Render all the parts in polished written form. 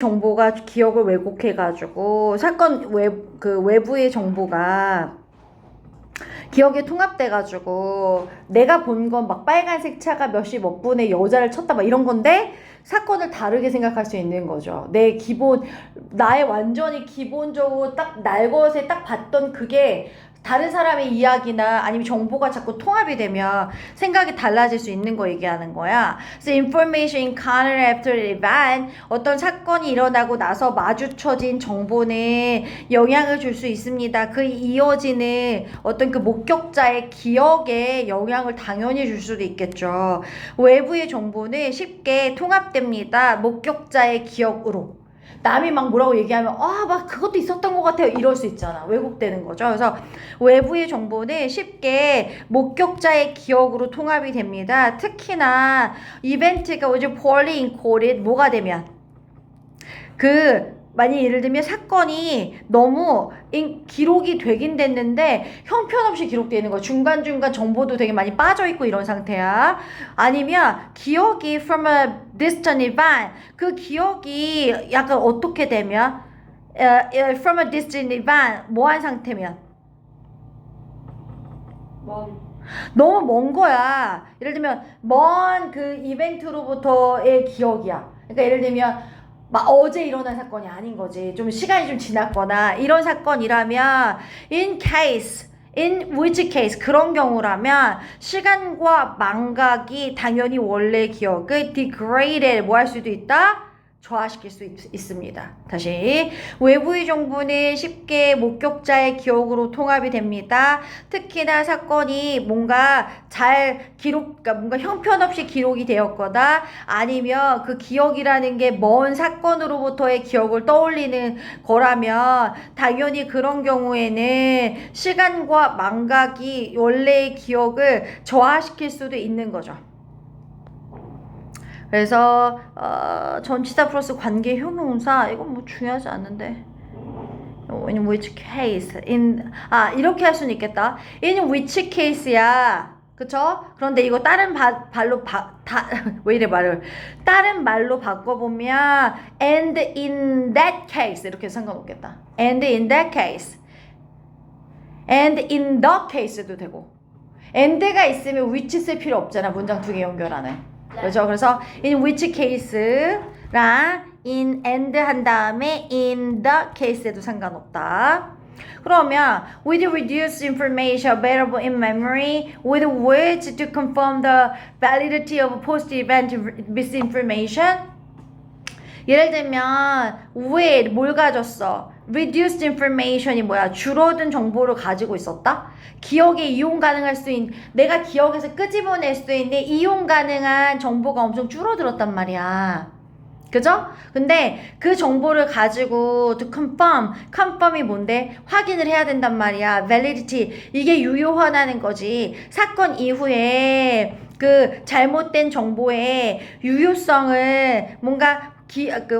정보가 기억을 왜곡해가지고 사건 외부의 정보가 기억에 통합돼가지고 내가 본 건 막 빨간색 차가 몇 시 몇 분에 여자를 쳤다 막 이런 건데 사건을 다르게 생각할 수 있는 거죠. 나의 완전히 기본적으로 딱 날 것에 딱 봤던 그게 다른 사람의 이야기나 아니면 정보가 자꾸 통합이 되면 생각이 달라질 수 있는 거 얘기하는 거야. 그래서 information encountered after the event, 어떤 사건이 일어나고 나서 마주쳐진 정보는 영향을 줄 수 있습니다. 그 이어지는 어떤 그 목격자의 기억에 영향을 당연히 줄 수도 있겠죠. 외부의 정보는 쉽게 통합됩니다. 목격자의 기억으로. 남이 막 뭐라고 얘기하면 막 그것도 있었던 것 같아요 이럴 수 있잖아. 왜곡되는 거죠. 그래서 외부의 정보는 쉽게 목격자의 기억으로 통합이 됩니다. 특히나 이벤트가 오직 poorly encoded 뭐가 되면 만약 예를 들면 사건이 너무 기록이 되긴 됐는데 형편없이 기록되어 있는 거야. 중간중간 정보도 되게 많이 빠져있고 이런 상태야. 아니면 기억이 from a distant event, 그 기억이 약간 어떻게 되면 from a distant event 뭐한 상태면 너무 먼 거야. 예를 들면 먼 그 이벤트로부터의 기억이야. 그러니까 예를 들면 막 어제 일어난 사건이 아닌 거지. 좀 시간이 좀 지났거나 이런 사건이라면 in which case 그런 경우라면 시간과 망각이 당연히 원래 기억을 degraded 뭐 할 수도 있다? 저하시킬 수 있습니다. 다시 외부의 정보는 쉽게 목격자의 기억으로 통합이 됩니다. 특히나 사건이 뭔가 그러니까 뭔가 형편없이 기록이 되었거나 아니면 그 기억이라는 게 먼 사건으로부터의 기억을 떠올리는 거라면 당연히 그런 경우에는 시간과 망각이 원래의 기억을 저하시킬 수도 있는 거죠. 그래서 전치사 플러스 관계 형용사 이건 뭐 중요하지 않는데 in which case 이렇게 할 수는 있겠다. in which case야. 그쵸? 그런데 이거 다른 다른 말로 바꿔보면 and in that case 이렇게 상관없겠다. and in that case and in the case도 되고 and가 있으면 which 쓸 필요 없잖아. 문장 두 개 연결하는. 그렇죠? 그래서 in which case랑 in and 한 다음에 in the case에도 상관없다. 그러면 with reduced information available in memory with which to confirm the validity of post-event misinformation. 예를 들면 with 뭘 가졌어? reduced information이 뭐야? 줄어든 정보를 가지고 있었다? 기억에 이용 가능할 수 있는, 내가 기억에서 끄집어낼 수 있는 이용 가능한 정보가 엄청 줄어들었단 말이야. 그죠? 근데 그 정보를 가지고 to confirm이 뭔데? 확인을 해야 된단 말이야. validity, 이게 유효하다는 거지. 사건 이후에 그 잘못된 정보의 유효성을 뭔가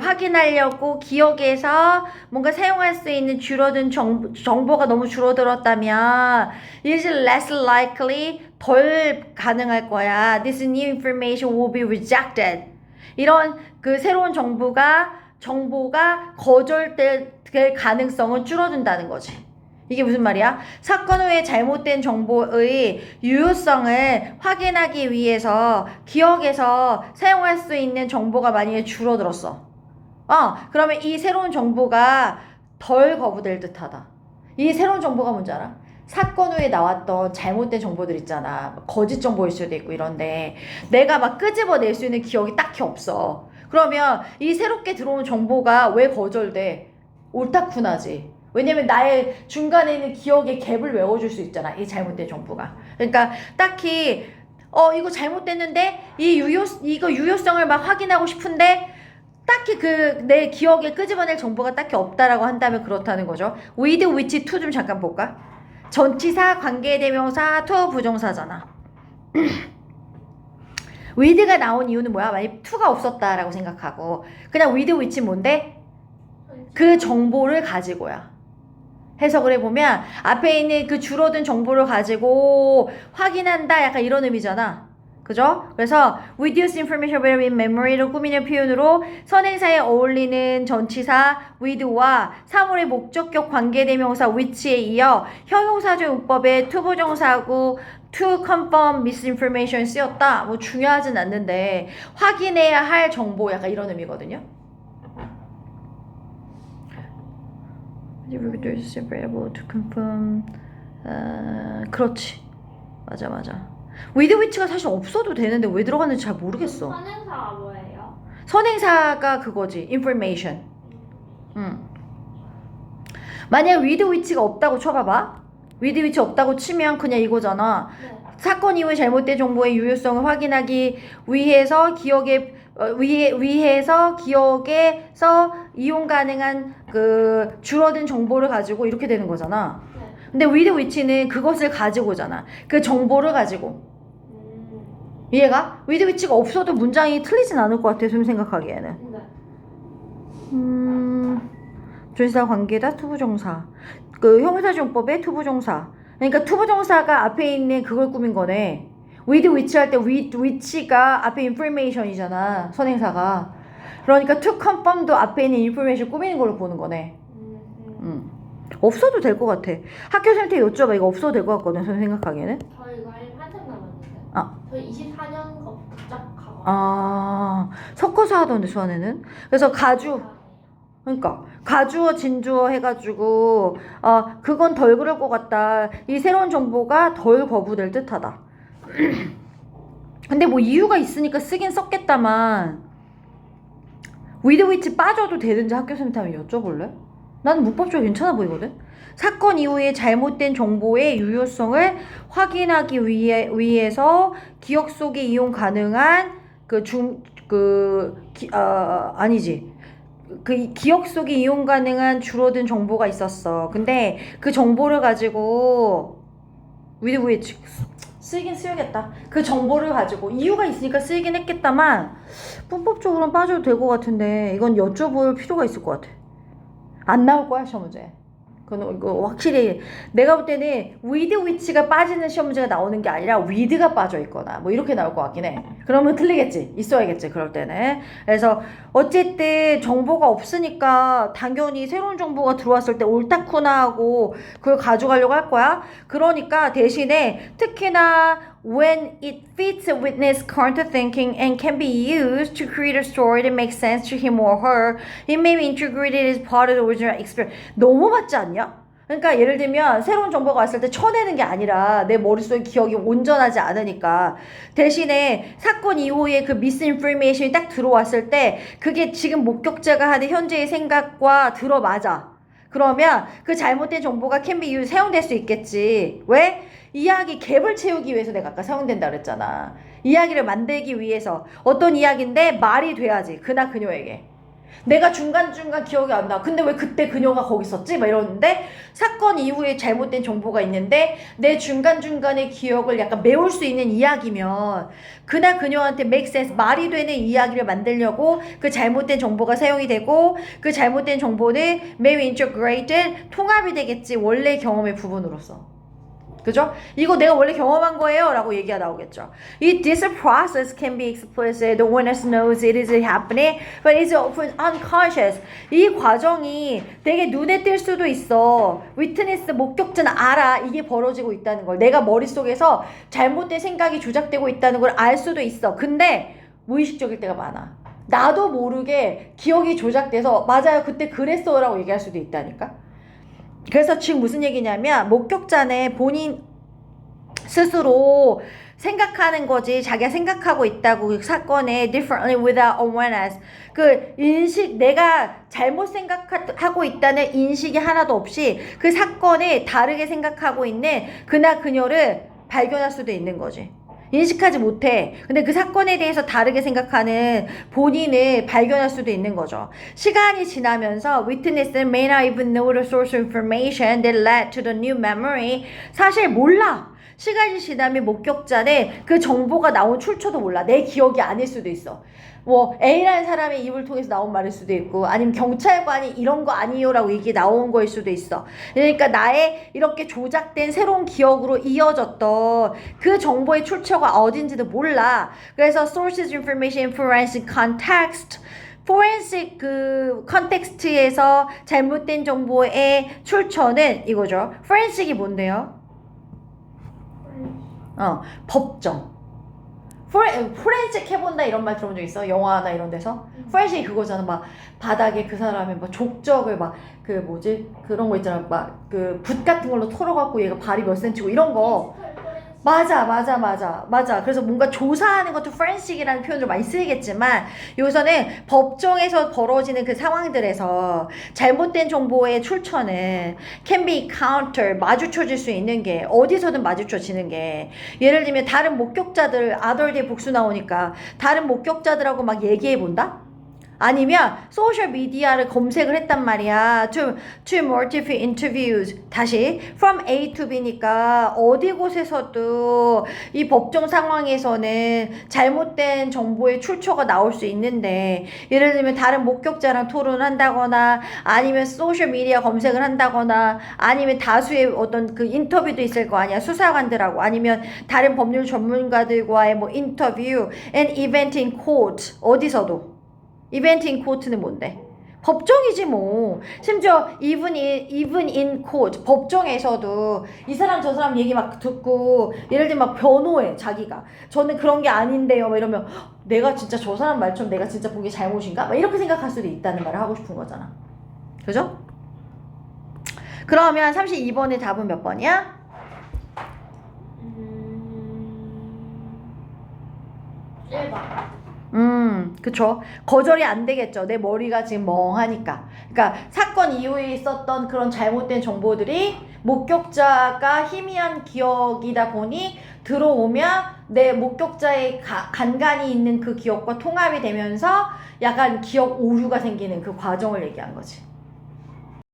확인하려고 기억에서 뭔가 사용할 수 있는 줄어든 정보가 너무 줄어들었다면 is less likely 덜 가능할 거야. This new information will be rejected. 이런 그 새로운 정보가 거절될 가능성은 줄어든다는 거지. 이게 무슨 말이야? 사건 후에 잘못된 정보의 유효성을 확인하기 위해서 기억에서 사용할 수 있는 정보가 만약에 줄어들었어. 그러면 이 새로운 정보가 덜 거부될 듯하다. 이 새로운 정보가 뭔지 알아? 사건 후에 나왔던 잘못된 정보들 있잖아. 거짓 정보일 수도 있고 이런데 내가 막 끄집어낼 수 있는 기억이 딱히 없어. 그러면 이 새롭게 들어온 정보가 왜 거절돼? 옳다쿠나지. 왜냐면 나의 중간에 있는 기억의 갭을 외워줄 수 있잖아. 이 잘못된 정보가. 그러니까 딱히 이거 잘못됐는데 이거 유효성을 막 확인하고 싶은데 딱히 내 기억에 끄집어낼 정보가 딱히 없다라고 한다면 그렇다는 거죠. with, which, to 좀 잠깐 볼까? 전치사, 관계대명사, to 부정사잖아. with가 나온 이유는 뭐야? 만약 to가 없었다라고 생각하고 그냥 with, which 뭔데? 그 정보를 가지고야. 해석을 해보면 앞에 있는 그 줄어든 정보를 가지고 확인한다 약간 이런 의미잖아. 그죠? 그래서 with this information where in memory를 꾸미는 표현으로 선행사에 어울리는 전치사 with와 3월의 목적격 관계대명사 which에 이어 형용사적 용법의 투부정사하고 to confirm misinformation 쓰였다. 뭐 중요하진 않는데 확인해야 할 정보 약간 이런 의미거든요. able to confirm. 그렇지. 맞아. with which가 사실 없어도 되는데 왜 들어갔는지 잘 모르겠어. 선행사가 뭐예요? 선행사가 그거지. information. 만약 with which가 없다고 쳐봐봐. with which 없다고 치면 그냥 이거잖아. 네. 사건 이후의 잘못된 정보의 유효성을 확인하기 위해서 기억에서 이용 가능한 그 줄어든 정보를 가지고 이렇게 되는 거잖아. 네. 근데 with which는 그것을 가지고잖아. 그 정보를 가지고. 이해가? with which가 없어도 문장이 틀리진 않을 것 같아. 좀 생각하기에는. 네. 전치사 관계다 투부정사. 그 형용사용법의 투부정사. 그러니까 투부정사가 앞에 있는 그걸 꾸민 거네. with which 할 때 with which가 앞에 information이잖아. 선행사가. 그러니까 to confirm도 앞에 있는 information 꾸미는 걸로 보는 거네. 없어도 될 것 같아. 학교 선생님한테 여쭤봐. 이거 없어도 될 것 같거든. 선생님 생각하기에는. 저 이거 한참 남았는데. 아. 저 24년 거 복잡하고. 섞어서 하던데 수아네는. 그래서 그러니까 가주어 진주어 해가지고 그건 덜 그럴 것 같다. 이 새로운 정보가 덜 거부될 듯하다. 근데 뭐 이유가 있으니까 쓰긴 썼겠다만 with which 빠져도 되는지 학교 선생님한테 여쭤볼래? 나는 문법적으로 괜찮아 보이거든. 사건 이후에 잘못된 정보의 유효성을 확인하기 위해서 기억 속에 이용 가능한 아니지. 그 기억 속에 이용 가능한 줄어든 정보가 있었어. 근데 그 정보를 가지고 with which 쓰긴 쓰여겠다. 그 정보를 가지고 이유가 있으니까 쓰이긴 했겠다만 문법적으로는 빠져도 될 것 같은데 이건 여쭤볼 필요가 있을 것 같아. 안 나올 거야 시험 문제. 그거 확실히 내가 볼 때는 with which가 빠지는 시험 문제가 나오는 게 아니라 with가 빠져 있거나 뭐 이렇게 나올 것 같긴 해. 그러면 틀리겠지. 있어야겠지. 그럴 때는. 그래서 어쨌든 정보가 없으니까 당연히 새로운 정보가 들어왔을 때 옳다쿠나 하고 그걸 가져가려고 할 거야. 그러니까 대신에 특히나 when it fits a witness current thinking and can be used to create a story that makes sense to him or her, it may be integrated as part of the original experience. 너무 맞지 않냐? 그러니까 예를 들면 새로운 정보가 왔을 때 쳐내는 게 아니라 내 머릿속에 기억이 온전하지 않으니까 대신에 사건 이후에 그 misinformation이 딱 들어왔을 때 그게 지금 목격자가 하는 현재의 생각과 들어맞아. 그러면 그 잘못된 정보가 can be used, 사용될 수 있겠지. 왜? 이야기 갭을 채우기 위해서 내가 아까 사용된다 그랬잖아. 이야기를 만들기 위해서 어떤 이야기인데 말이 돼야지. 그나 그녀에게. 내가 중간중간 기억이 안 나. 근데 왜 그때 그녀가 거기 있었지? 막 이러는데 사건 이후에 잘못된 정보가 있는데 내 중간중간의 기억을 약간 메울 수 있는 이야기면 그나 그녀한테 make sense, 말이 되는 이야기를 만들려고 그 잘못된 정보가 사용이 되고 그 잘못된 정보는 may be integrated, 통합이 되겠지. 원래 경험의 부분으로서. 그죠? 이거 내가 원래 경험한 거예요 라고 얘기가 나오겠죠. This process can be explicit. The witness knows it is happening, but it's often unconscious. 이 과정이 되게 눈에 띌 수도 있어. Witness, 목격자는 알아. 이게 벌어지고 있다는 걸. 내가 머릿속에서 잘못된 생각이 조작되고 있다는 걸 알 수도 있어. 근데 무의식적일 때가 많아. 나도 모르게 기억이 조작돼서 맞아요. 그때 그랬어 라고 얘기할 수도 있다니까. 그래서 지금 무슨 얘기냐면 목격자는 본인 스스로 생각하는 거지 자기가 생각하고 있다고 그 사건에 differently without awareness 그 인식 내가 잘못 생각하고 있다는 인식이 하나도 없이 그 사건에 다르게 생각하고 있는 그나 그녀를 발견할 수도 있는 거지. 인식하지 못해. 근데 그 사건에 대해서 다르게 생각하는 본인을 발견할 수도 있는 거죠. 시간이 지나면서 witness는 may not even know the source of information that led to the new memory. 사실 몰라. 시간이 지나면 목격자는 그 정보가 나온 출처도 몰라. 내 기억이 아닐 수도 있어. 뭐 A라는 사람의 입을 통해서 나온 말일 수도 있고 아니면 경찰관이 이런 거 아니요라고 얘기 나온 거일 수도 있어. 그러니까 나의 이렇게 조작된 새로운 기억으로 이어졌던 그 정보의 출처가 어딘지도 몰라. 그래서 sources, information, forensic context 포렌식 그 컨텍스트에서 잘못된 정보의 출처는 이거죠. 포렌식이 뭔데요? 법정. 포렌식 해본다 이런 말 들어본 적 있어? 영화나 이런 데서? 포렌식이 그거잖아. 막 바닥에 그 사람의 막 족적을 막 그 뭐지? 그런 거 있잖아. 막 그 붓 같은 걸로 털어갖고 얘가 발이 몇 센치고 이런 거. 맞아. 그래서 뭔가 조사하는 것도 forensik이라는 표현을 많이 쓰이겠지만 여기서는 법정에서 벌어지는 그 상황들에서 잘못된 정보의 출처는 can be counter, 마주쳐질 수 있는 게 어디서든 마주쳐지는 게 예를 들면 다른 목격자들 other 뒤에 복수 나오니까 다른 목격자들하고 막 얘기해 본다? 아니면 소셜 미디어를 검색을 했단 말이야. to multiple interviews. 다시 from A to B니까 어디 곳에서도 이 법정 상황에서는 잘못된 정보의 출처가 나올 수 있는데 예를 들면 다른 목격자랑 토론을 한다거나 아니면 소셜 미디어 검색을 한다거나 아니면 다수의 어떤 그 인터뷰도 있을 거 아니야. 수사관들하고 아니면 다른 법률 전문가들과의 뭐 인터뷰 and event in court. 어디서도 이벤트 인 코트는 뭔데? 법정이지 뭐. 심지어 even in court 법정에서도 이 사람 저 사람 얘기 막 듣고 예를 들면 막 변호해 자기가 저는 그런 게 아닌데요 막 이러면 내가 진짜 저 사람 말처럼 내가 진짜 본 게 잘못인가? 막 이렇게 생각할 수도 있다는 말을 하고 싶은 거잖아. 그죠? 그러면 32번의 답은 몇 번이야? 1번. 그쵸. 거절이 안 되겠죠. 내 머리가 지금 멍하니까. 그러니까 사건 이후에 있었던 그런 잘못된 정보들이 목격자가 희미한 기억이다 보니 들어오면 내 목격자의 간간이 있는 그 기억과 통합이 되면서 약간 기억 오류가 생기는 그 과정을 얘기한 거지.